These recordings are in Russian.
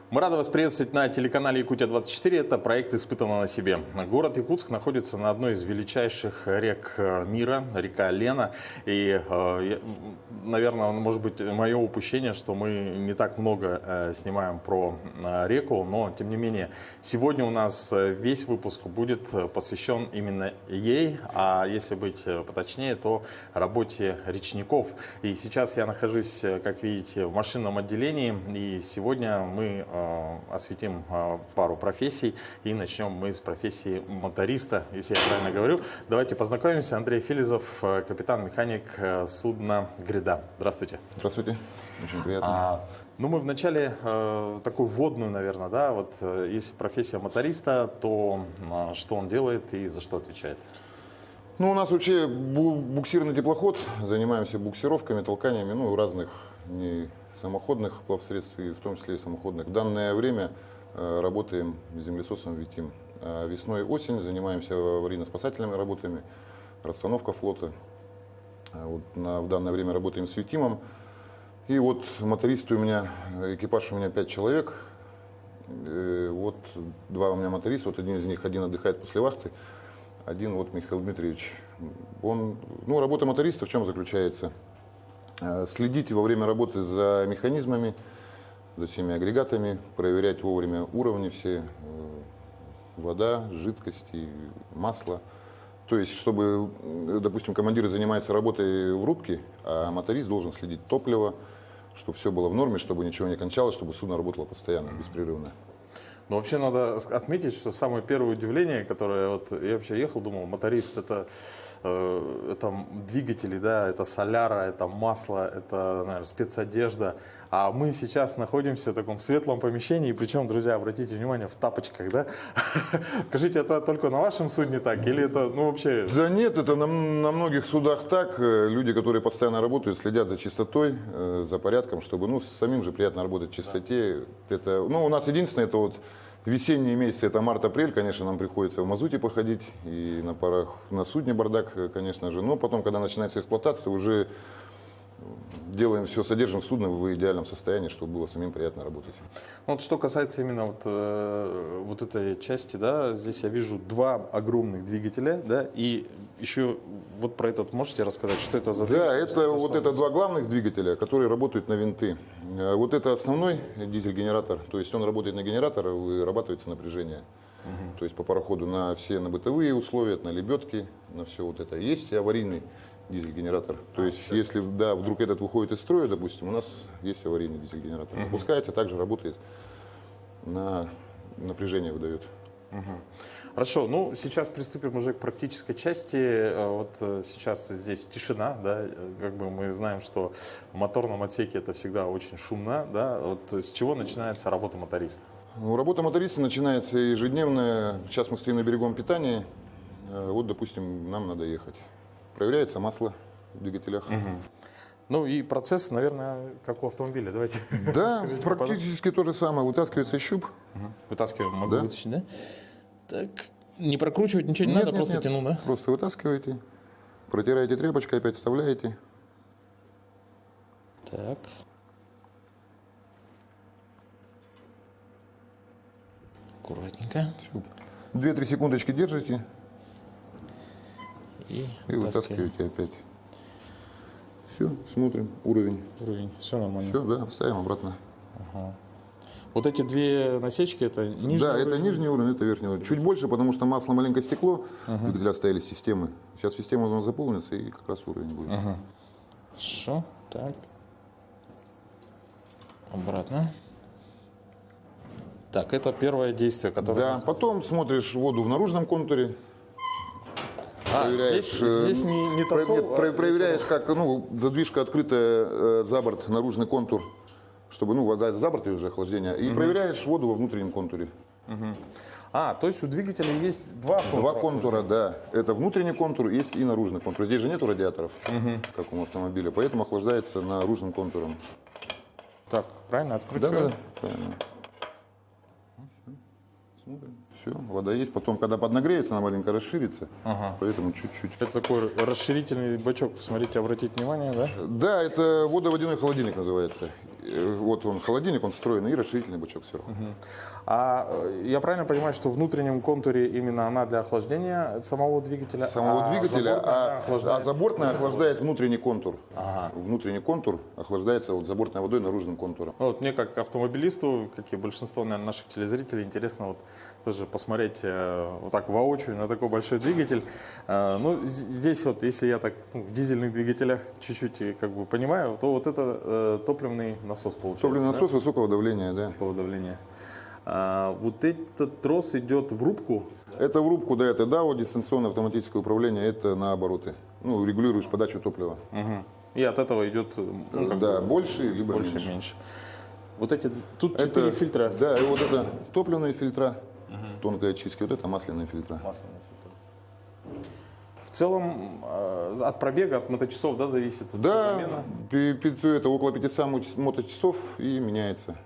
Мы рады вас приветствовать на телеканале Якутия-24. Это проект «Испытано на себе». Город Якутск находится на одной из величайших рек мира, река Лена. И, наверное, может быть мое упущение, что мы не так много снимаем про реку, но, тем не менее, сегодня у нас весь выпуск будет посвящен именно ей, а если быть поточнее, то работе речников. И сейчас я нахожусь, как видите, в машинном отделении, и сегодня мы осветим пару профессий, и начнем мы с профессии моториста, если я правильно говорю. Давайте познакомимся. Андрей Филизов, капитан-механик судна «Гряда». Здравствуйте. Здравствуйте, очень приятно. Ну, мы вначале такую вводную, наверное, да, вот если профессия моториста, то что он делает и за что отвечает? Ну, у нас вообще буксирный теплоход, занимаемся буксировками, толканиями, ну, разных не самоходных плавсредств, и в том числе и самоходных. В данное время работаем с землесосом «Витим». Весной и осень занимаемся аварийно-спасательными работами, расстановка флота. Вот в данное время работаем с «Витимом». И вот мотористы у меня, экипаж у меня 5 человек. Вот 2 у меня моториста, вот один из них отдыхает после вахты. Один вот Михаил Дмитриевич. Работа моториста в чем заключается? Следить во время работы за механизмами, за всеми агрегатами, проверять вовремя уровни все, вода, жидкости, масло. То есть, чтобы, допустим, командир занимается работой в рубке, а моторист должен следить топливо, чтобы все было в норме, чтобы ничего не кончалось, чтобы судно работало постоянно, беспрерывно. Но вообще надо отметить, что самое первое удивление, которое вот я вообще ехал, думал, моторист это двигатели, да, это соляра, это масло, это, наверное, спецодежда. А мы сейчас находимся в таком светлом помещении, причем, друзья, обратите внимание, в тапочках, да? Скажите, это только на вашем судне так или это, вообще? Да нет, это на многих судах так. Люди, которые постоянно работают, следят за чистотой, за порядком, чтобы, самим же приятно работать в чистоте. Это, у нас единственное, это вот весенние месяцы, это март-апрель, конечно, нам приходится в мазуте походить, и на парах, на судне бардак, конечно же. Но потом, когда начинается эксплуатация, уже делаем все, содержим судно в идеальном состоянии, чтобы было самим приятно работать. Вот что касается именно вот этой части, да, здесь я вижу 2 огромных двигателя, да, и еще вот про этот можете рассказать, что это за двигатель? Да, это 2 главных двигателя, которые работают на винты. Вот это основной дизель-генератор, то есть он работает на генератор, вырабатывается напряжение. То есть по пароходу на бытовые условия, на лебедки, на все вот это. Есть и аварийный дизель-генератор. То есть, если вдруг этот выходит из строя, допустим, у нас есть аварийный дизель-генератор. Запускается, также работает, на напряжение выдает. Хорошо, сейчас приступим уже к практической части. Вот сейчас здесь тишина, да, как бы мы знаем, что в моторном отсеке это всегда очень шумно, да. Вот с чего начинается работа моториста? Работа моториста начинается ежедневно. Сейчас мы стоим на берегом питания. Вот, допустим, нам надо ехать. Проверяется масло в двигателях. И процесс, наверное, как у автомобиля. Давайте. Да, скажите, практически то же самое. Вытаскивается щуп. Вытаскиваем, могу вытащить, да? Так, не прокручивать ничего не надо, просто тяну, да? Просто вытаскиваете, протираете тряпочкой, опять вставляете. Так. Аккуратненько. 2-3 секундочки держите. И вытаскиваете опять. Все, смотрим уровень. Все нормально. Все, да, вставим обратно. Вот эти 2 насечки, это нижний Да, уровень? это нижний уровень, это верхний уровень. Чуть больше, потому что масло маленько стекло, двигателя стояли системы. Сейчас система у нас заполнится, и как раз уровень будет. Хорошо, так. Обратно. Так, это первое действие, которое... Да, потом смотришь воду в наружном контуре. Здесь не тосол, проверяешь, как задвижка открытая за борт, наружный контур, чтобы вода за борт и уже охлаждение. И проверяешь воду во внутреннем контуре. То есть у двигателя есть 2 контура? 2 контура, да. Это внутренний контур, есть и наружный контур. Здесь же нету радиаторов, как у автомобиля, поэтому охлаждается наружным контуром. Так, правильно? Открыть Да, все? да, правильно. Смотрим. Все, вода есть. Потом, когда поднагреется, она маленько расширится. Поэтому чуть-чуть. Это такой расширительный бачок. Посмотрите, обратите внимание, да? Да, это водоводяной холодильник называется. Вот он холодильник, он встроенный, и расширительный бачок сверху. А я правильно понимаю, что в внутреннем контуре именно она для охлаждения самого двигателя? Самого двигателя, охлаждает? забортная охлаждает внутренний контур. Ага. Внутренний контур охлаждается вот забортной водой наружным контуром. Ну, вот мне как автомобилисту, как и большинство, наверное, наших телезрителей, интересно вот тоже посмотреть вот так воочию на такой большой двигатель. Ну, здесь вот, если я так в дизельных двигателях чуть-чуть как бы понимаю, то вот это топливный насос получается. Топливный насос да? высокого давления, да. Высокого давления. Вот этот трос идет в рубку. Это в рубку, да, это DAO, дистанционное автоматическое управление, это на обороты. Ну, регулируешь подачу топлива. Угу. И от этого идет ну, как Да, бы больше, либо больше, меньше. меньше. Вот эти, тут 4 фильтра. Да, и вот это топливные фильтра, тонкой очистки, вот это масляные фильтра. Масляные фильтры. В целом от пробега, от моточасов, да, зависит Да, замена? это около 500 моточасов и меняется.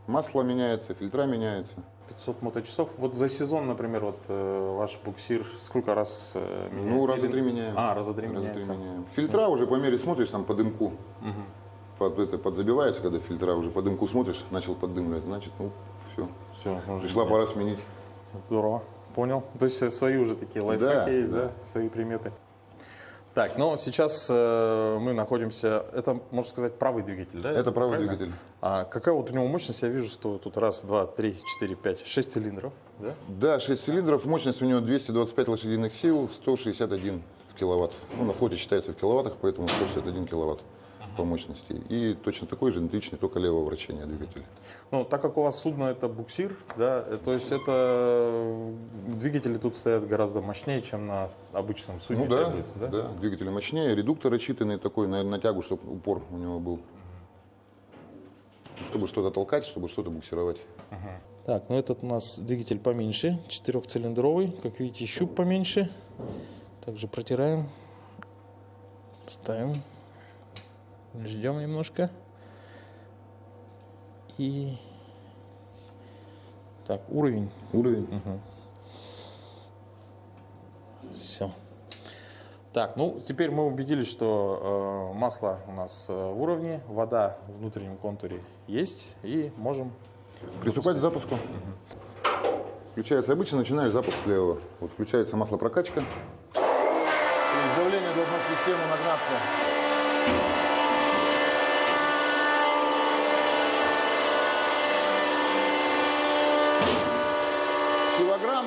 Масло меняется, фильтра меняются. 500 моточасов. Вот за сезон, например, вот ваш буксир сколько раз меняется? Ну, раза 3 меняем. Раза три Раза меняется. 3 меняем. Фильтра уже по мере смотришь, там по дымку. Подзабивается, когда фильтра уже по дымку смотришь, начал поддымливать, значит, ну, все. Все, Пришла пора сменить. Здорово. Понял. То есть свои уже такие лайфхаки Да, есть, да. да? Свои приметы. Так, но сейчас мы находимся, это, можно сказать, правый двигатель, да? Это правый Правильно? двигатель. А какая вот у него мощность? Я вижу, что тут раз, два, три, четыре, пять, 6 цилиндров, да? Да, 6 цилиндров, мощность у него 225 лошадиных сил, 161 в киловатт. Ну, на флоте считается в киловаттах, поэтому 161 киловатт по мощности. И точно такой же идентичный, только левого вращения двигатель. Ну, так как у вас судно это буксир, да, то есть это двигатели тут стоят гораздо мощнее, чем на обычном судне Ну да, требуется, да? да, двигатель мощнее, редуктор рассчитанный такой на тягу, чтобы упор у него был. Чтобы что-то толкать, чтобы что-то буксировать. Так, ну этот у нас двигатель поменьше, 4-цилиндровый, как видите, щуп поменьше. Также протираем, ставим, ждем немножко. И так, уровень. Уровень. Все. Так, ну теперь мы убедились, что масло у нас в уровне, вода в внутреннем контуре есть, и можем. Приступать к запуску. Включается обычно, начинаешь запуск с левого. Вот включается маслопрокачка. И давление должно в систему нагнаться. Килограмм.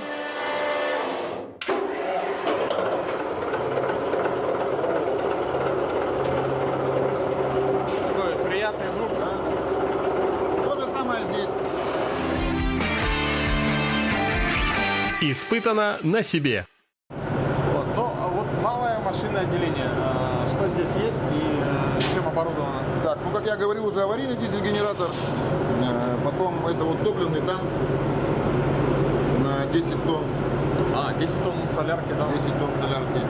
Такой приятный звук. То же самое здесь. Испытано на себе. Вот. Ну, а вот малое машинное отделение. Что здесь есть и чем оборудовано? Так, ну как я говорил, уже аварийный дизель-генератор. Потом это вот топливный танк на 10 тонн. 10 тонн солярки, да? 10 тонн солярки.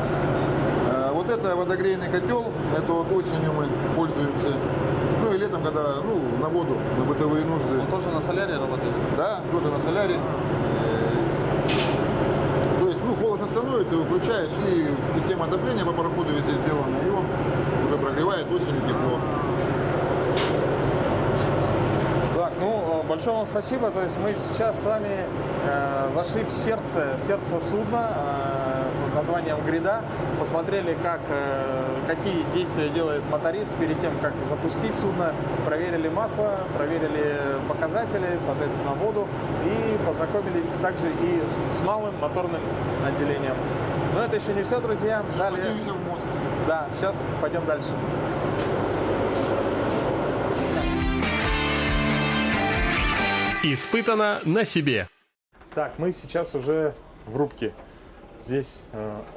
Вот это водогрейный котел, это вот осенью мы пользуемся. Ну и летом, когда на воду, на бытовые нужды. Он тоже на соляре работает? Да, тоже на соляре. То есть, холодно становится, выключаешь, и система отопления по пароходу везде сделана, и он уже прогревает осенью тепло. Так, большое вам спасибо. То есть мы сейчас с вами зашли в сердце судна под названием «Гряда», посмотрели, какие действия делает моторист перед тем, как запустить судно, проверили масло, проверили показатели, соответственно, воду, и познакомились также и с малым моторным отделением. Но это еще не все, друзья. Далее... Поднимемся в мозг. Да, сейчас пойдем дальше. Испытано на себе. Так, мы сейчас уже в рубке. Здесь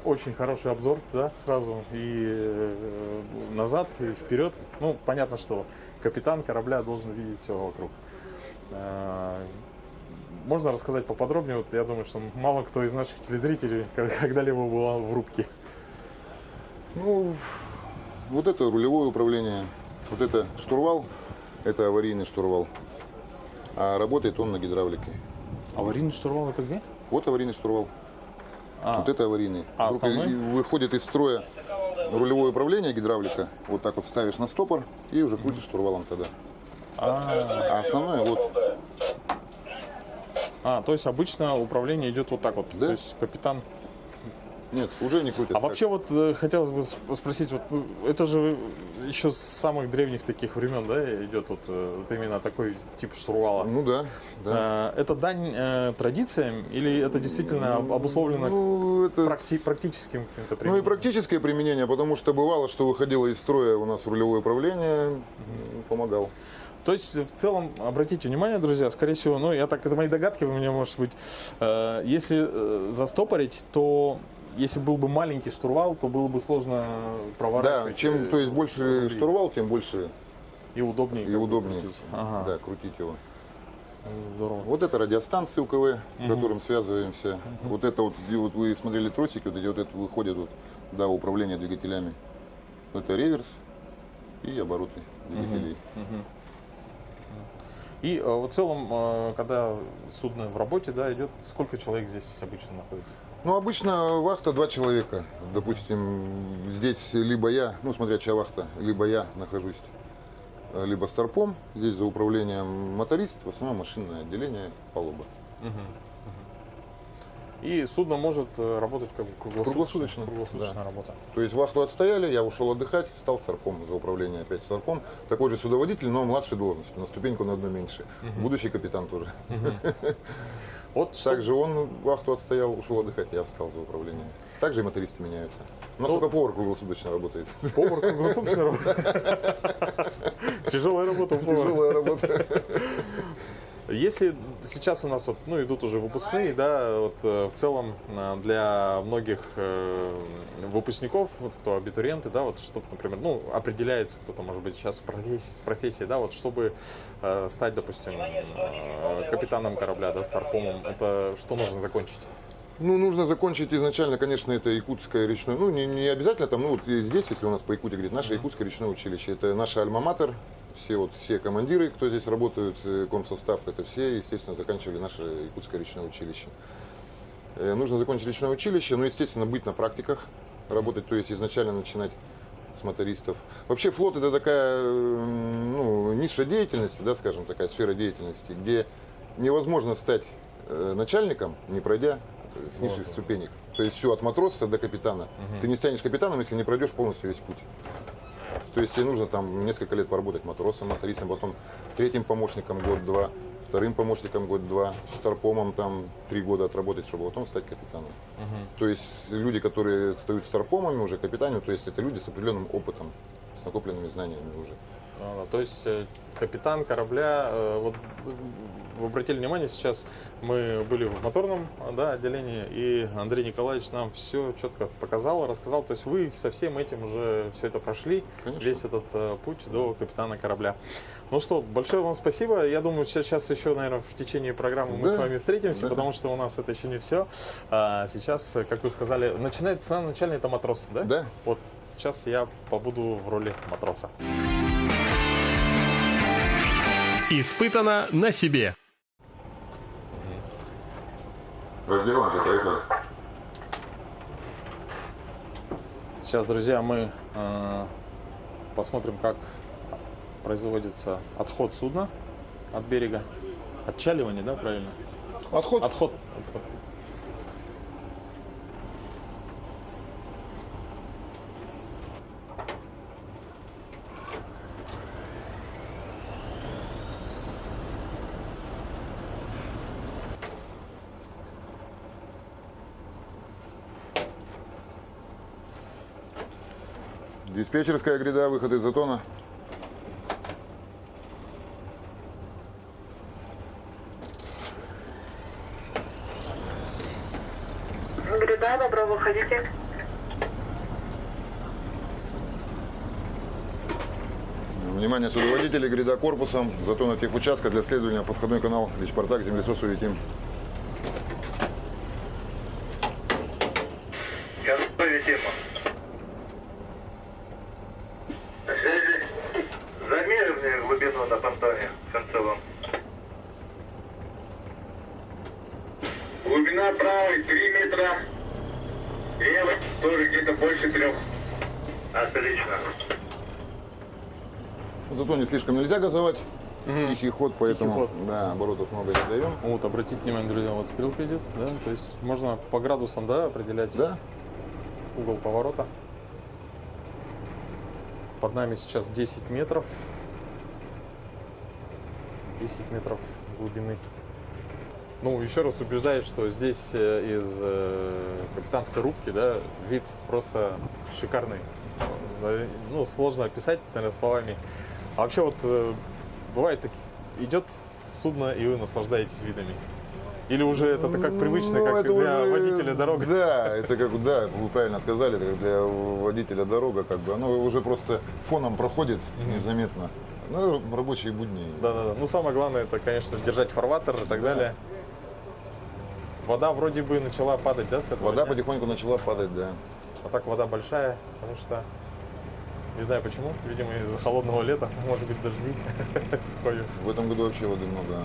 очень хороший обзор, да, сразу и назад, и вперед. Ну, понятно, что капитан корабля должен видеть все вокруг. Можно рассказать поподробнее? Вот я думаю, что мало кто из наших телезрителей когда-либо бывал в рубке. Вот это рулевое управление, вот это штурвал, это аварийный штурвал, а работает он на гидравлике. Аварийный штурвал это где? Вот аварийный штурвал. Вот это аварийный. А Вдруг основной? выходит из строя рулевое управление гидравлика. Вот так вот ставишь на стопор и уже крутишь штурвалом тогда. А основное вот. То есть обычно управление идет вот так вот. Да. То есть капитан. Нет, уже не крутит. А вообще вот хотелось бы спросить, вот это же еще с самых древних таких времен, да, идет вот именно такой тип штурвала. Ну да, да. Это дань традициям или это действительно обусловлено Ну, это... практическим каким-то Ну и применением? практическое применение, потому что бывало, что выходило из строя у нас рулевое управление, помогал. То есть, в целом, обратите внимание, друзья, скорее всего, ну, это мои догадки, у меня, может быть, если застопорить, то если был бы маленький штурвал, то было бы сложно проворачивать. Да, чем, то есть больше штурвал, тем больше и удобнее. и удобнее крутить. Ага. да, крутить его. Здорово. Вот это радиостанции УКВ, с которым связываемся. Вот это вот, где вот вы смотрели тросики, вот эти вот это выходят вот, да, управление двигателями. Это реверс и обороты двигателей. И в целом, когда судно в работе, да, идет, сколько человек здесь обычно находится? Ну, обычно вахта 2 человека. Допустим, здесь либо я, ну, смотря чья вахта, либо я нахожусь, либо старпом, здесь за управлением моторист, в основном машинное отделение, палуба. И судно может работать как Круглосуточно, круглосуточная да. работа. То есть вахту отстояли, я ушел отдыхать, стал старпом за управление опять старпом. Такой же судоводитель, но младшей должностью, на ступеньку на одну меньше. Будущий капитан тоже. Вот Также он вахту отстоял, ушел отдыхать, я встал за управление. Также и мотористы меняются. У нас только повар круглосуточно работает. повар круглосуточно работает. Тяжелая работа у повара. Тяжелая работа. Если сейчас у нас вот, ну, идут уже выпускные, да, вот в целом для многих выпускников, вот, кто абитуриенты, да, вот, чтобы, например, ну, определяется кто-то, может быть, сейчас с профессией, да, вот, чтобы стать, допустим, капитаном корабля, да, старпомом, это что нужно закончить? Ну, нужно закончить изначально, конечно, это якутское речное, ну, не обязательно там, ну, вот здесь, если у нас по Якутии говорит, наше якутское речное училище, это наш альма-матер, все командиры, кто здесь работают, комсостав, это все, естественно, заканчивали наше якутское речное училище. Нужно закончить речное училище, но, естественно, быть на практиках, работать, то есть изначально начинать с мотористов. Вообще флот это такая, ну, ниша деятельности, да, скажем, такая сфера деятельности, где невозможно стать начальником, не пройдя с низших ступенек. То есть все от матроса до капитана. Ты не станешь капитаном, если не пройдешь полностью весь путь. То есть тебе нужно там несколько лет поработать матросом, мотористом, потом третьим помощником год-два, вторым помощником год-два, старпомом там 3 года отработать, чтобы потом стать капитаном. То есть люди, которые стают старпомами уже, капитанами, то есть это люди с определенным опытом, с накопленными знаниями уже. То есть капитан корабля, вот вы обратили внимание, сейчас мы были в моторном, да, отделении, и Андрей Николаевич нам все четко показал, рассказал. То есть вы со всем этим уже все это прошли, Конечно. весь этот путь до капитана корабля. Ну что, большое вам спасибо. Я думаю, сейчас еще, наверное, в течение программы мы с вами встретимся, потому что у нас это еще не все. Сейчас, как вы сказали, начинается начальный это матрос, да? Да. Вот сейчас я побуду в роли матроса. Испытано на себе. Раздеваемся, поехали. Сейчас, друзья, мы посмотрим, как производится отход судна от берега. Отчаливание, да, правильно? Отход. Отход. Диспетчерская гряда, выход из затона. Гряда, добро, выходите. Внимание, судоводители, гряда корпусом, затона техучастка для следования по входной канал Личпортак, землесос улетим. Висим. Замерим мне глубину на понтоне концевом. Глубина правой 3 метра. Левой тоже где-то больше 3. Отлично. В затоне слишком нельзя газовать. Тихий ход, поэтому ход. Да, оборотов много не даем. Вот, обратите внимание, друзья, вот стрелка идет, да, то есть можно по градусам, да, определять Да? угол поворота. Под нами сейчас 10 метров. 10 метров глубины. Ну, еще раз убеждаюсь, что здесь из капитанской рубки, да, вид просто шикарный. Ну, сложно описать, наверное, словами. А вообще вот бывает, идет судно, и вы наслаждаетесь видами? Или уже это как привычно, как это для уже- водителя дорога? Да, это как, да, вы правильно сказали, это как для водителя дорога, как бы, оно уже просто фоном проходит незаметно. Ну, рабочие будни. Да-да-да. Ну, самое главное, это, конечно, держать фарватер и так далее. Вода вроде бы начала падать, да, с этого Вода дня? потихоньку начала падать, да. А так вода большая, потому что, не знаю почему, видимо, из-за холодного лета, может быть, дожди. Ой. В этом году вообще воды много.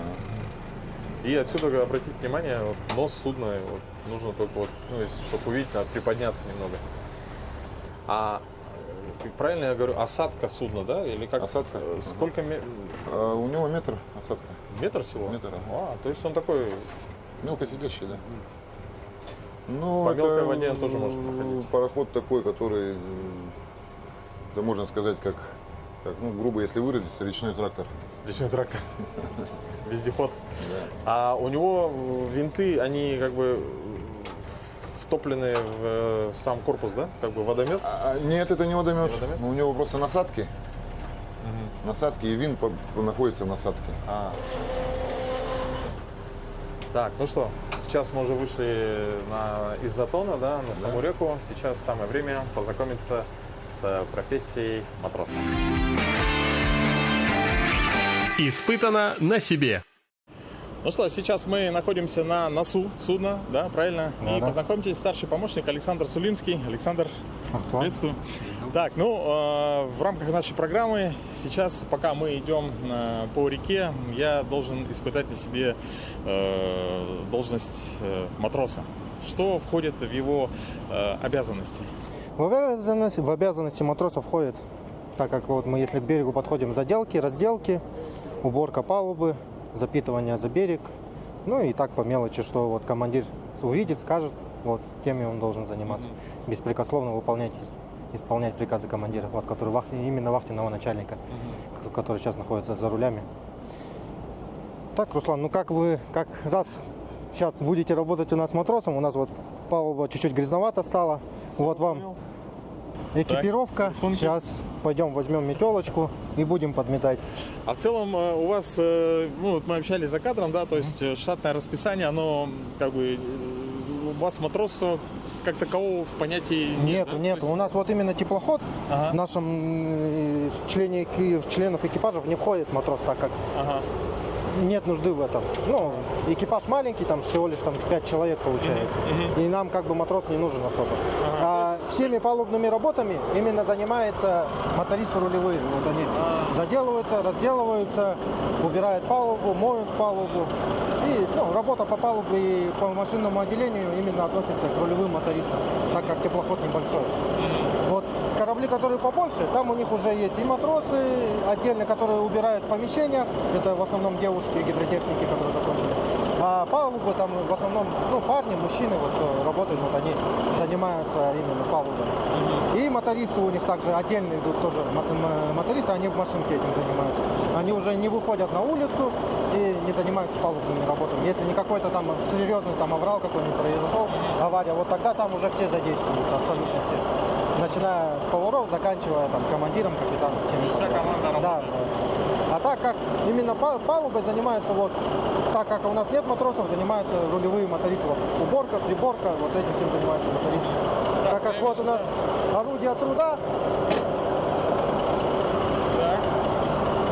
И отсюда обратить внимание, вот, нос судна, вот, нужно только, вот, ну, если, чтобы увидеть, надо приподняться немного. А правильно я говорю, осадка судна, да? Или как? Осадка. Сколько А у него метр осадка. метр всего? Метр, ага. А, то есть он такой Мелкосидящий, да. Ну, По это, мелкой воде он тоже может проходить. Пароход такой, который, это можно сказать, как, ну, грубо если выразиться, речной трактор. речной трактор, вездеход. А у него винты, они как бы втоплены в сам корпус, да? Как бы водомет. Нет, это не водомет. Не водомет? У него просто насадки. Насадки, и винт находится в насадке. Так, ну что, сейчас мы уже вышли из Затона, да, на саму реку. Сейчас самое время познакомиться с профессией матроса. Испытано на себе. Ну что, сейчас мы находимся на носу судна, да, правильно? И познакомьтесь, старший помощник Александр Сулинский. Александр, приветствую. Так, ну, в рамках нашей программы сейчас, пока мы идем по реке, я должен испытать на себе должность матроса. Что входит в его обязанности? В обязанности матроса входит, так как вот мы, если к берегу подходим, заделки, разделки, уборка палубы, запитывание за берег, ну и так по мелочи, что вот командир увидит, скажет, вот теми он должен заниматься, беспрекословно исполнять приказы командира, вот, который именно вахтенного начальника, который сейчас находится за рулями. Так, Руслан, ну как раз сейчас будете работать у нас матросом, у нас вот палуба чуть-чуть грязновато стала, вот вам экипировка. Сейчас пойдем возьмем метелочку и будем подметать. А в целом у вас, ну вот мы общались за кадром, да, то есть штатное расписание, оно как бы у вас матросов как такового в понятии нет. Да? Нет. У нас вот именно теплоход, в нашем членов экипажев не входит матрос, так как нет нужды в этом. Ну, экипаж маленький, там всего лишь 5 человек получается. И нам как бы матрос не нужен особо. А всеми палубными работами именно занимаются мотористы рулевые. Вот они заделываются, разделываются, убирают палубу, моют палубу. И работа по палубе и по машинному отделению именно относится к рулевым мотористам, так как теплоход небольшой. Вот корабли, которые побольше, там у них уже есть и матросы отдельно, которые убирают в помещениях. Это в основном девушки и гидротехники, которые закончили. А палубы там в основном, парни, мужчины вот работают, вот они занимаются именно палубой. И мотористы у них также отдельно идут тоже мотористы, они в машинке этим занимаются. Они уже не выходят на улицу и не занимаются палубными работами. Если не какой-то там серьезный аврал какой-нибудь произошел, авария, вот тогда там уже все задействуются, абсолютно все. Начиная с поваров, заканчивая командиром, капитаном, всеми. Вся команда работает. Да. А так как именно палубой занимаются, вот так как у нас нет матросов, занимаются рулевые мотористы. Вот, уборка, приборка, вот этим всем занимаются мотористы. Так как вот у нас орудие труда,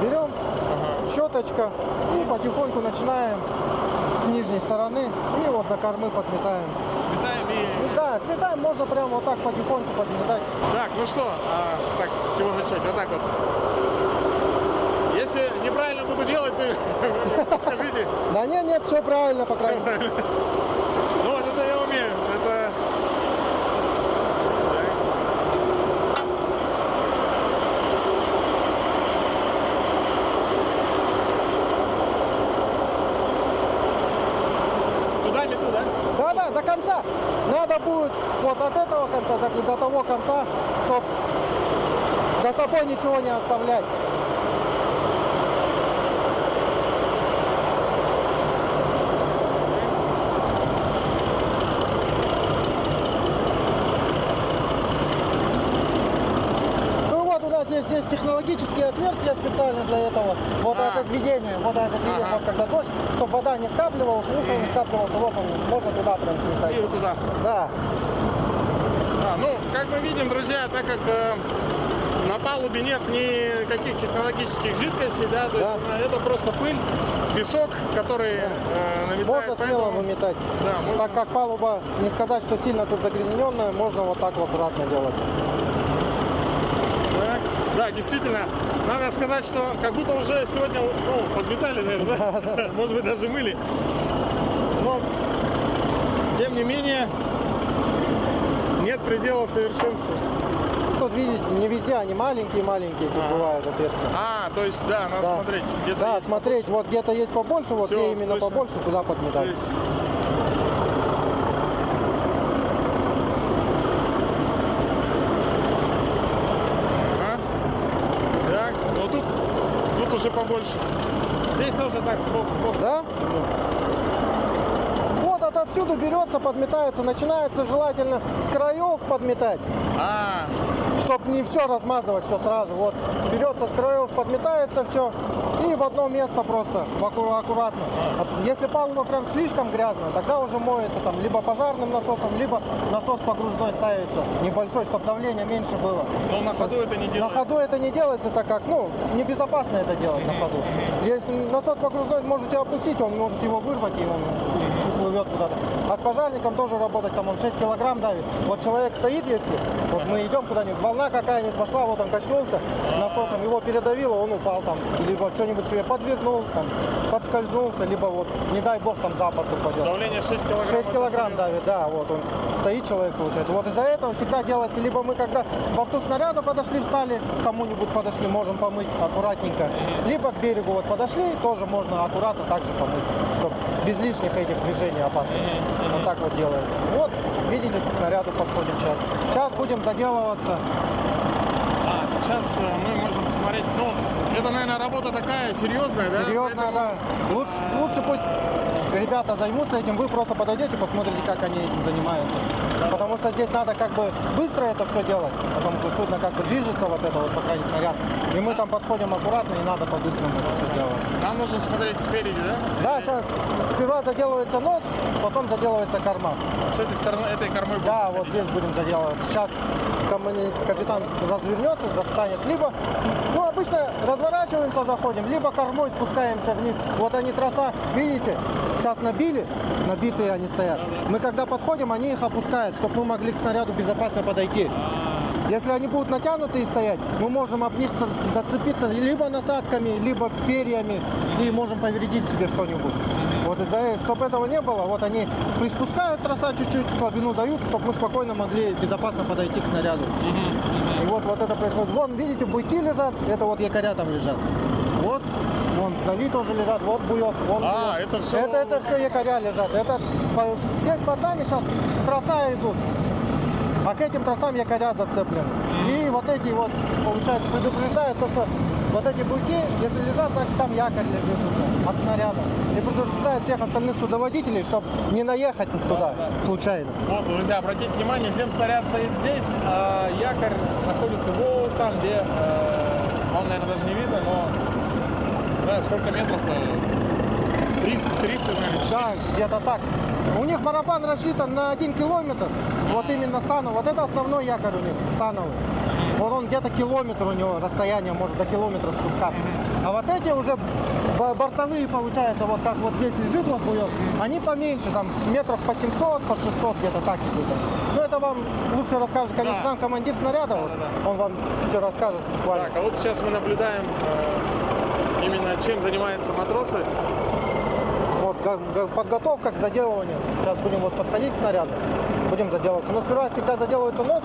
берем щеточка и потихоньку начинаем с нижней стороны и вот до кормы подметаем. Сметаем и... Да, сметаем можно прямо вот так потихоньку подметать. Так, ну что, так, с чего начать? Вот так вот. Если неправильно буду делать, вы подскажите. Да нет, все правильно, по крайней мере. Ну вот это я умею. Это... будет вот от этого конца до того конца, чтобы за собой ничего не оставлять. Здесь есть технологические отверстия специально для этого. Вот это введение, вот когда дождь, чтобы вода не скапливалась, мусор не скапливался, вот он, можно туда прям свистать. И вот туда. Да. Ну, как мы видим, друзья, так как на палубе нет никаких технологических жидкостей, да, то есть это просто пыль, песок, который наметает. Можно смело поэтому, выметать. Да, можно... Так как палуба, не сказать, что сильно тут загрязненная, можно вот так вот аккуратно делать. Да, действительно, надо сказать, что как будто уже сегодня подметали, наверное, да? Может быть, даже мыли. Но, тем не менее, нет предела совершенства. Тут, видите, не везде они маленькие-маленькие, тут бывают отверстия. То есть, да, надо смотреть. Да, смотреть, вот где-то есть побольше, вот где именно точно. Побольше, туда подметать. Тут уже побольше. Здесь тоже так сбоку. Да? Вот отовсюду берется, подметается. Начинается желательно с краев подметать. Чтобы не все размазывать, все сразу. Вот берется с краев, подметается все. И в одно место просто аккуратно. Если палуба прям слишком грязная, тогда уже моется там либо пожарным насосом, либо насос погружной ставится небольшой, чтобы давление меньше было. Но на ходу это не делается. На ходу это не делается, так как, небезопасно это делать на ходу. Если насос погружной можете опустить, он может его вырвать, и он уплывет куда-то. А с пожарником тоже работать, там он 6 килограмм давит. Вот человек стоит, если вот мы идем куда-нибудь, волна какая-нибудь пошла, вот он качнулся насосом, его передавило, он упал там, либо что-нибудь себе подвернул, там, подскользнулся, либо вот, не дай бог, там за борт упадет. Давление 6 килограмм. 6 килограмм давит, да, вот он стоит человек, получается. Вот из-за этого всегда делается, либо мы когда к борту снаряда подошли, встали, кому-нибудь подошли, можем помыть аккуратненько, либо к берегу вот подошли, тоже можно аккуратно также помыть, чтобы без лишних этих движений опасных. Вот так вот делается. Вот, видите, к снаряду подходим сейчас. Сейчас будем заделываться. Сейчас мы можем посмотреть, это, наверное, работа такая серьезная, да? Серьезная, да. Лучше пусть ребята займутся этим, вы просто подойдете, посмотрите, как они этим занимаются. Потому что здесь надо как бы быстро это все делать, потому что судно как бы движется, вот это вот, по крайней мере, снаряд. И мы там подходим аккуратно, и надо по-быстрому это все делать. Нам нужно смотреть спереди, да? Да, сейчас сперва заделывается нос, потом заделывается корма. С этой стороны, этой кормой будем Да, ходить. вот здесь будем заделываться. Сейчас капитан развернется, застанет, либо, обычно разворачиваемся, заходим, либо кормой спускаемся вниз. Вот они троса, видите, сейчас набитые они стоят. Мы когда подходим, они их опускают, чтобы мы могли к снаряду безопасно подойти. Если они будут натянутые стоять, мы можем об них зацепиться либо насадками, либо перьями, и можем повредить себе что-нибудь. Вот чтобы этого не было, вот они приспускают троса чуть-чуть, слабину дают, чтобы мы спокойно могли безопасно подойти к снаряду. И вот это происходит. Вон, видите, буйки лежат, это вот якоря там лежат. Вот, вон вдали тоже лежат, вот буек, вон буек. Это все... Это все якоря лежат. Здесь под нами сейчас троса идут. А к этим тросам якоря зацеплены. И вот эти вот, получается, предупреждают то, что вот эти буйки, если лежат, значит там якорь лежит уже от снаряда. И предупреждают всех остальных судоводителей, чтобы не наехать туда случайно. Вот, друзья, обратите внимание, земснаряд стоит здесь, а якорь находится вот там, где, вам, наверное, даже не видно, но не знаю, сколько метров-то, 300, наверное, 400. Да, где-то так. У них барабан рассчитан на 1 километр, вот именно становый. Вот это основной якорь у них, становый. Вот он где-то километр у него расстояние, может до километра спускаться. А вот эти уже бортовые, получается, вот как вот здесь лежит вот буек, они поменьше, там метров по 700, по 600, где-то так идут. Но это вам лучше расскажет, конечно, сам командир снаряда, он вам все расскажет буквально. Так, а вот сейчас мы наблюдаем именно чем занимаются матросы. Вот подготовка к заделыванию. Сейчас будем вот подходить к снаряду, будем заделываться. Но сперва всегда заделывается нос,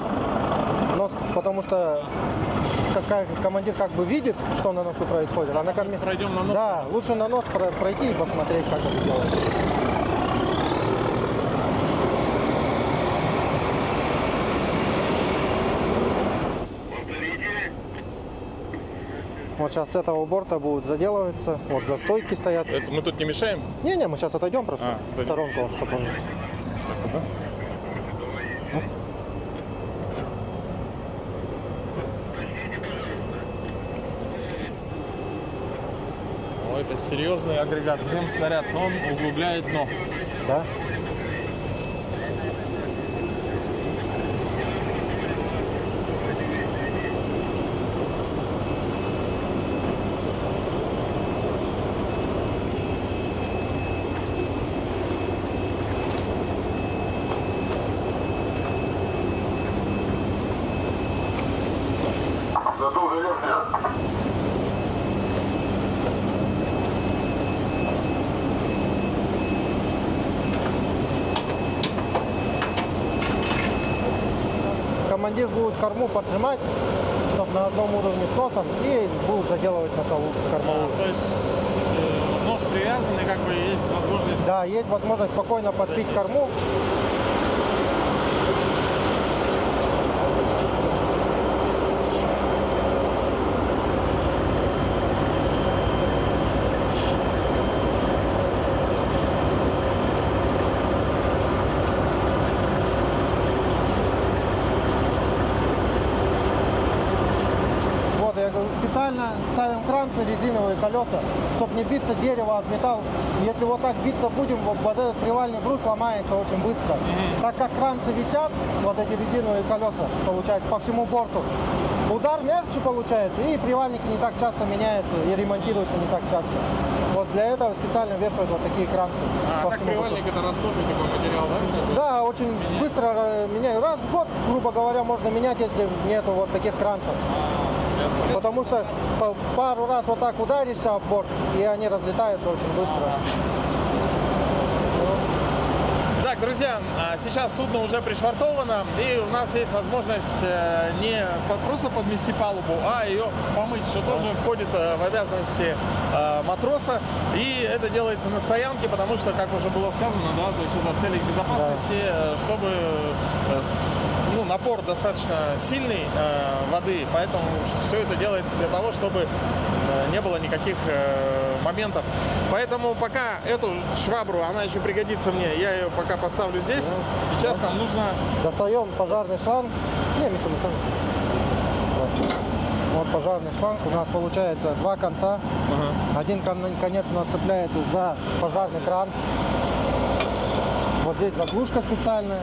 потому что командир как бы видит, что на носу происходит. А на корме... Пройдем на нос. Да, лучше на нос пройти и посмотреть, как это делается. Вот сейчас с этого борта будут заделываться. Вот застойки стоят. Это мы тут не мешаем? Не-не, мы сейчас отойдем просто в отойдем. сторонку, чтобы он... Так вот, да? О, это серьезный агрегат. Земснаряд. Он углубляет дно. Да? Зато железный. Командир будет корму поджимать, чтобы на одном уровне с носом, и будут заделывать носовую кормовую. То есть нос привязан и как бы есть возможность... Да, есть возможность спокойно подпить корму. Вот, я говорю, специально ставим кранцы, резиновые колеса, чтобы не биться дерево об металл. Если вот так биться будем, вот этот привальный брус ломается очень быстро. Так как кранцы висят, вот эти резиновые колеса, получается, по всему борту, удар мягче получается, и привальники не так часто меняются, и ремонтируются не так часто. Вот для этого специально вешают вот такие кранцы. по так всему борту. привальник это расходный такой материал, да? Да, очень быстро меняю. Раз в год, грубо говоря, можно менять, если нету вот таких кранцев. Ясно. Потому что пару раз вот так ударишься об борт, и они разлетаются очень быстро. Так, друзья, сейчас судно уже пришвартовано, и у нас есть возможность не просто подмести палубу, а ее помыть, что тоже входит в обязанности матроса. И это делается на стоянке, потому что, как уже было сказано, да, то есть это цели безопасности, чтобы напор достаточно сильный воды, поэтому все это делается для того, чтобы не было никаких моментов. Поэтому пока эту швабру, она еще пригодится мне, я ее пока поставлю здесь. Сейчас нам нужно... Достаем пожарный шланг. Не, Миша, мы сами. Вот пожарный шланг. У нас получается два конца. Один конец у нас цепляется за пожарный кран. Вот здесь заглушка специальная.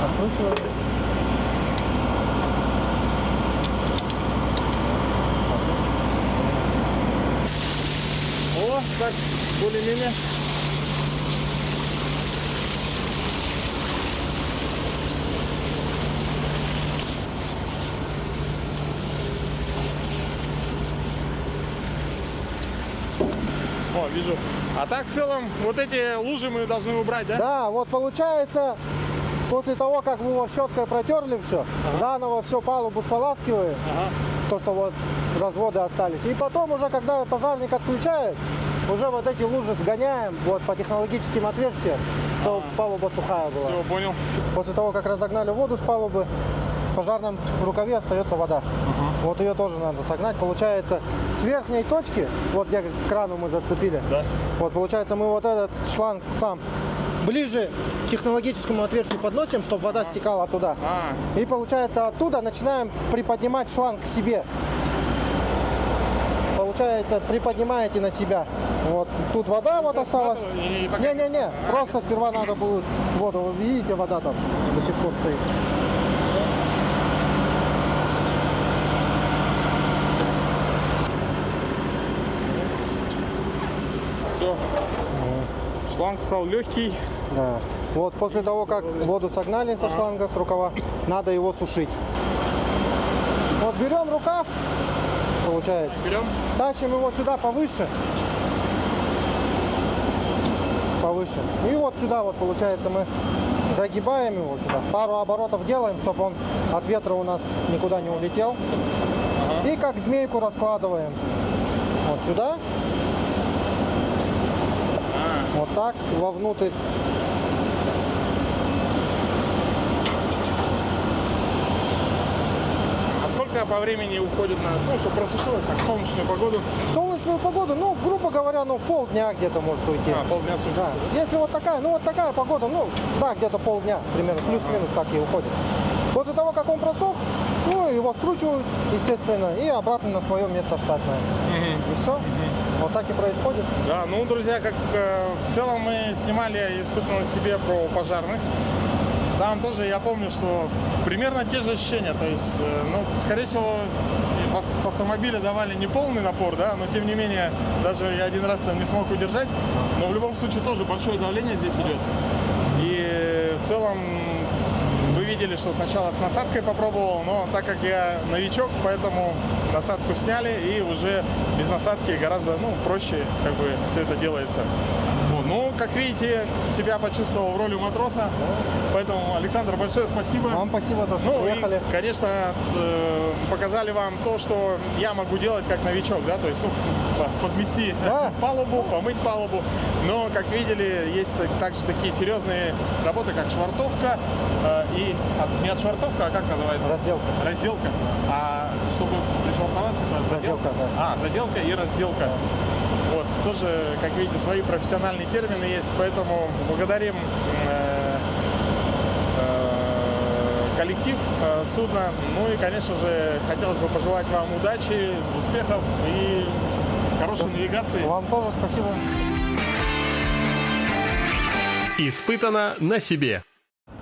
Откручиваем. О, так, более-менее. О, вижу. А так в целом вот эти лужи мы должны убрать, да? Да, вот получается, после того, как вы его щеткой протерли все, заново все палубу споласкиваем, то, что вот разводы остались. И потом уже, когда пожарник отключает, уже вот эти лужи сгоняем вот по технологическим отверстиям, чтобы палуба сухая была. Все, понял. После того, как разогнали воду с палубы, в пожарном рукаве остается вода. Вот ее тоже надо согнать. Получается, с верхней точки, вот где к крану мы зацепили, Да. вот получается, мы вот этот шланг сам ближе к технологическому отверстию подносим, чтобы вода стекала туда. И получается, оттуда начинаем приподнимать шланг к себе. Получается, приподнимаете на себя. Вот тут вода вот осталась. Или пока- Не-не-не, просто сперва надо будет воду. Вы видите, вода там до сих пор стоит. Все. Шланг стал легкий. Да. Вот после того, как воду согнали со шланга, с рукава, надо его сушить. Вот берем рукав, получается, Берем. тащим его сюда повыше. Повыше. И вот сюда вот, получается, мы загибаем его сюда. Пару оборотов делаем, чтобы он от ветра у нас никуда не улетел. И как змейку раскладываем. Вот сюда. Вот так, вовнутрь. сколько по времени уходит на, ну, чтобы просушилось, так, солнечную погоду? В солнечную погоду, ну, грубо говоря, ну, полдня где-то может уйти. Полдня сушится. Да. Если вот такая погода, ну, да, где-то полдня примерно, плюс-минус так и уходит. После того, как он просох, ну, его скручивают, естественно, и обратно на свое место штатное. И все. Вот так и происходит. Да, ну, друзья, как в целом мы снимали испытывали на себе про пожарных. Там тоже я помню, что примерно те же ощущения. То есть, ну, скорее всего, с автомобиля давали не полный напор, да, но тем не менее, даже я один раз там не смог удержать. Но в любом случае тоже большое давление здесь идет. И в целом вы видели, что сначала с насадкой попробовал, но так как я новичок, поэтому насадку сняли и уже без насадки гораздо, ну, проще как бы все это делается. Вот. Ну, как видите, себя почувствовал в роли матроса, поэтому, Александр, большое спасибо. Вам спасибо, что приехали. И, конечно, показали вам то, что я могу делать как новичок, да, то есть, ну, подмести палубу, помыть палубу, но, как видели, есть также такие серьезные работы, как швартовка, и не отшвартовка, а как называется? Разделка. Разделка. А чтобы пришвартоваться, это заделка. Да. Заделка и разделка. Вот, тоже, как видите, свои профессиональные термины есть, поэтому благодарим коллектив судна. Ну и, конечно же, хотелось бы пожелать вам удачи, успехов и хорошей навигации. Вам тоже спасибо. Испытано на себе.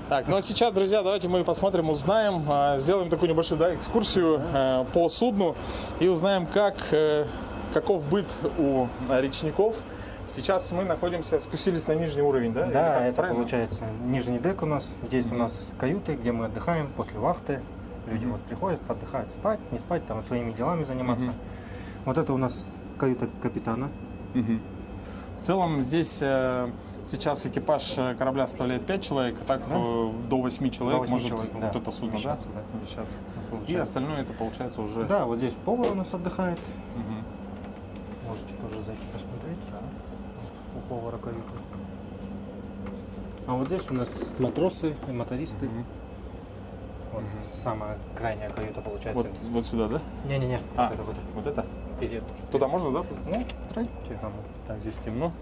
Так, ну а сейчас, друзья, давайте мы посмотрим, узнаем, сделаем такую небольшую, да, экскурсию по судну и узнаем, каков быт у речников. Сейчас мы находимся, спустились на нижний уровень, да? Да, это получается нижний дек у нас. Здесь у нас каюты, где мы отдыхаем после вахты. Люди вот приходят, отдыхают, спать, не спать, там своими делами заниматься. Вот это у нас каюта капитана. В целом здесь сейчас экипаж корабля составляет 5 человек, так до 8 человек до 8 может человек, вот да, это судно вмещаться, вмещаться. Получается. И остальное это получается уже... Да, вот здесь повар у нас отдыхает. Можете тоже зайти посмотреть. У повара каюта. А вот здесь у нас матросы и мотористы. Вот самая крайняя каюта получается. Вот сюда, да? Не-не-не. Вот это? Вперед. Туда можно, да? Ну, пройдите. Так, здесь темно.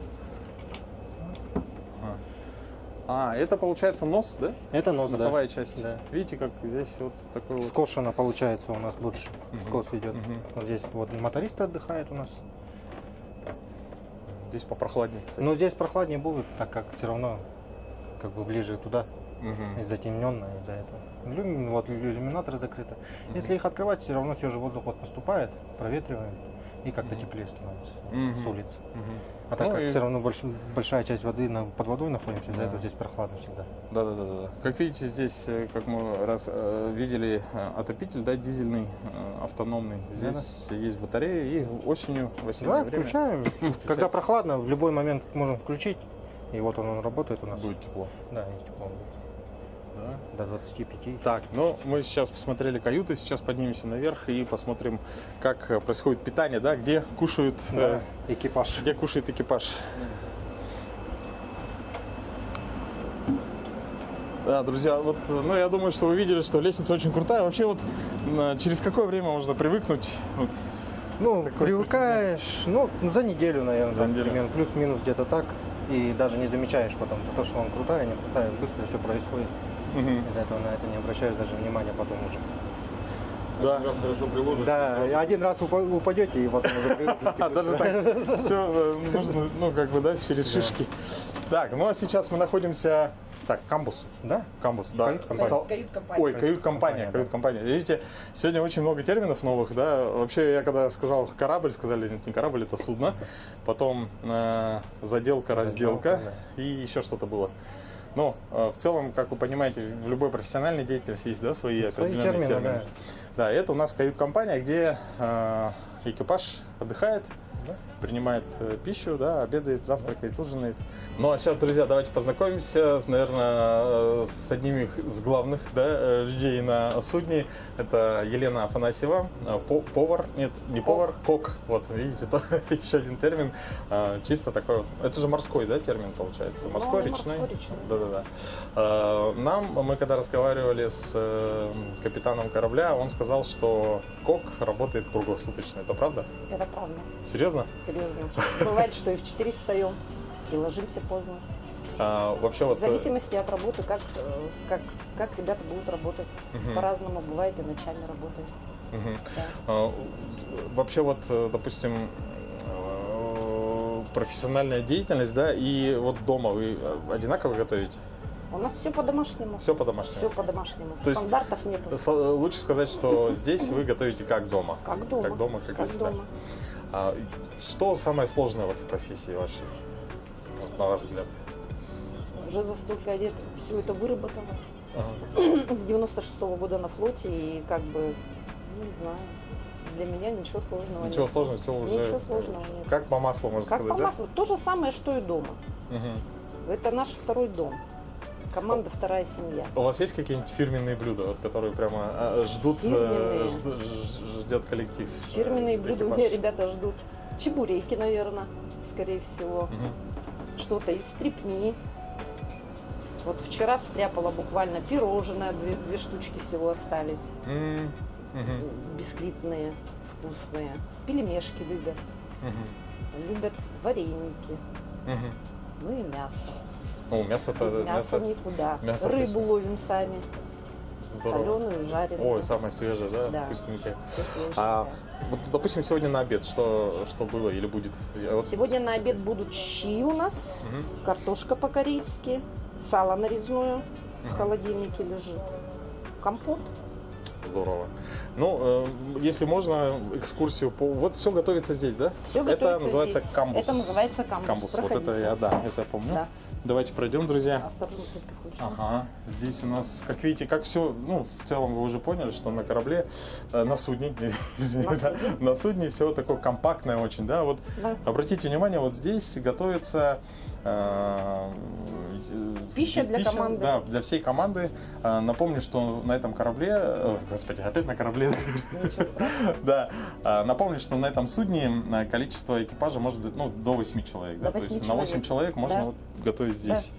Это получается нос, да? Это нос, Носовая часть. Да. Видите, как здесь вот такой вот... Скошено получается у нас больше. Скос идет. Вот здесь вот мотористы отдыхают у нас. Здесь попрохладнее, кстати. Но здесь прохладнее будет, так как все равно как бы ближе туда. Затемненно из-за этого. Вот иллюминаторы закрыты. Если их открывать, все равно свежий воздух вот поступает, проветривает и как-то теплее становится с улицы. А так как все равно большая часть воды под водой находимся, из-за этого здесь прохладно всегда. Да. Как видите, здесь, как мы видели, отопитель, да, дизельный, автономный. Здесь есть батарея и осенью, в осеннее время... включаем. Когда прохладно, в любой момент можем включить. И вот он работает у нас. Будет тепло. Да, и тепло будет. До 25. Так, ну мы сейчас посмотрели каюты, сейчас поднимемся наверх и посмотрим, как происходит питание, да, где кушают экипаж. Где кушает экипаж. Да, друзья, вот, ну я думаю, что вы видели, что лестница очень крутая. Вообще вот через какое время можно привыкнуть? Вот, ну, привыкаешь, ну, за неделю, наверное, за неделю. Примерно, плюс-минус где-то так. И даже не замечаешь потом, то, что он крутая, не крутая, быстро все происходит. Из-за этого на это не обращаешь даже внимания потом уже. Да. Один раз хорошо приложишь. Да, один раз упадете, и потом уже привыкнете. Даже так все нужно, ну, как бы, да, через шишки. Так, ну а сейчас мы находимся... Так, камбус. Да? Камбус, да. Кают-компания. Ой, кают-компания. Кают-компания. Видите, сегодня очень много терминов новых, да. Вообще, я когда сказал корабль, сказали, нет, не корабль, это судно. Потом заделка, разделка и еще что-то было. Но в целом, как вы понимаете, в любой профессиональной деятельности есть, да, свои определенные термины. Да, это у нас кают-компания, где экипаж отдыхает. да? Принимает пищу, да, обедает, завтракает, ужинает. Ну а сейчас, друзья, давайте познакомимся, наверное, с одним из главных, да, людей на судне. Это Елена Афанасьева, повар, нет, не повар, кок. Вот, видите, это еще один термин, чисто такой, это же морской, да, термин получается? Морской, речной? Да-да-да. Мы когда разговаривали с капитаном корабля, он сказал, что кок работает круглосуточно. Это правда? Это правда. Серьезно? Серьезно. Бывает, что и в 4 встаем, и ложимся поздно. Вообще вот... В зависимости от работы, как ребята будут работать. По-разному бывает, и ночами работают. Да. Вообще вот, допустим, профессиональная деятельность, да, и вот дома вы одинаково готовите? У нас все по-домашнему. Все по-домашнему? Все по-домашнему. То есть Стандартов нету. Лучше сказать, что здесь вы готовите как дома. Как дома. Как дома, как у себя. дома. Что самое сложное вот в профессии вашей, вот, на ваш взгляд? Уже за столько лет все это выработалось. С 96-го года на флоте, и как бы, не знаю, для меня ничего сложного нет. Ничего сложного, все уже... Ничего сложного нет. Как по маслу, можно Как сказать, по да? маслу. То же самое, что и дома. Это наш второй дом. Команда «Вторая семья». У вас есть какие-нибудь фирменные блюда, вот, которые прямо ждет коллектив? Фирменные блюда у экипаж? меня ребята ждут. Чебуреки, наверное, скорее всего. Что-то из стрипни. Вот вчера стряпала буквально пирожное, две штучки всего остались. Бисквитные, вкусные. Пельмешки любят. Любят вареники. Ну и мясо. Ну, мясо это... Без мяса никуда. мясо Рыбу точно. ловим сами. Здорово. Соленую, жареную. Ой, самое свежее, да? Да. Вкусненькое. Все свежее, да. Вот, допустим, сегодня на обед что было или будет? Сегодня на обед будут щи у нас, картошка по-корейски, сало нарезное в холодильнике лежит, компот. Здорово. Ну, если можно, экскурсию по... Вот все готовится здесь, да? Все это готовится называется здесь. камбус. Это называется камбус. Камбус. Вот Проходите. это я помню. Да. Давайте пройдем, друзья. Осторожно, плитка включена. Ага, здесь у нас, как видите, как все, ну, в целом вы уже поняли, что на корабле, на судне, извините, на судне все такое компактное очень, да, вот Да. обратите внимание, вот здесь готовится Пища для команды. Да, для всей команды. Напомню, что на этом корабле, господи, опять на корабле. Ничего страшного. Да, напомню, что на этом судне количество экипажа может быть, ну, до 8 человек. Да? До 8 То есть на 8 человек можно Да. вот готовить здесь.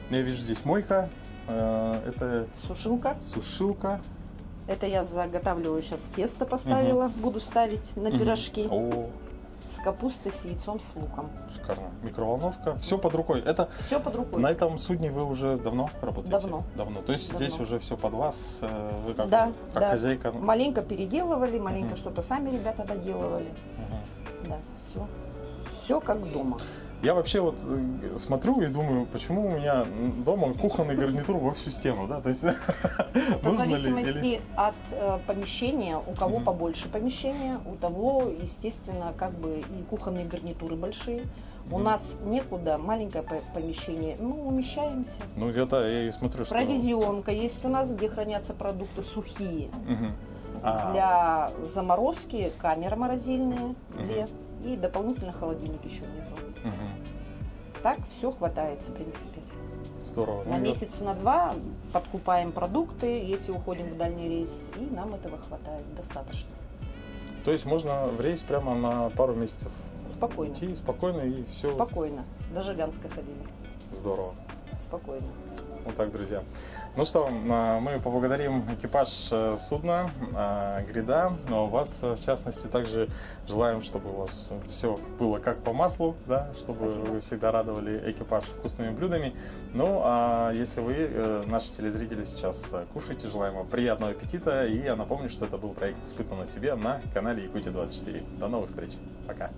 Я вижу здесь мойка, это Сушилка. сушилка. Это я заготавливаю сейчас тесто поставила. Буду ставить на пирожки. О, С капустой, с яйцом, с луком. шикарно. Микроволновка. Все под рукой. Это Все под рукой. на этом судне вы уже давно работаете? Давно. То есть Давно. здесь уже все под вас. Вы как, Да, как да. хозяйка. Маленько переделывали, маленько что-то сами ребята доделывали. Да, все. Все как дома. Я вообще вот смотрю и думаю, почему у меня дома кухонный гарнитур во всю стену, да? То есть В зависимости от помещения, у кого побольше помещения, у того, естественно, как бы и кухонные гарнитуры большие. У нас некуда, маленькое помещение, мы умещаемся. Ну, это я и смотрю, что... Провизионка есть у нас, где хранятся продукты сухие. Мгм. А, Для заморозки камера морозильная, 2, и дополнительно холодильник еще внизу. мгм. Так все хватает, в принципе. Здорово. На Ну, месяц, на 2 подкупаем продукты, если уходим в дальний рейс, и нам этого хватает достаточно. То есть можно в рейс прямо на пару месяцев Спокойно. идти спокойно и все. Спокойно. До Жиганска ходили. Здорово. Спокойно. Вот так, друзья. Ну что, мы поблагодарим экипаж судна Грида. Но вас, в частности, также желаем, чтобы у вас все было как по маслу, да, чтобы Спасибо. вы всегда радовали экипаж вкусными блюдами. Ну, а если вы, наши телезрители, сейчас кушаете, желаем вам приятного аппетита. И я напомню, что это был проект «Испытано на себе» на канале Якутия 24. До новых встреч. Пока.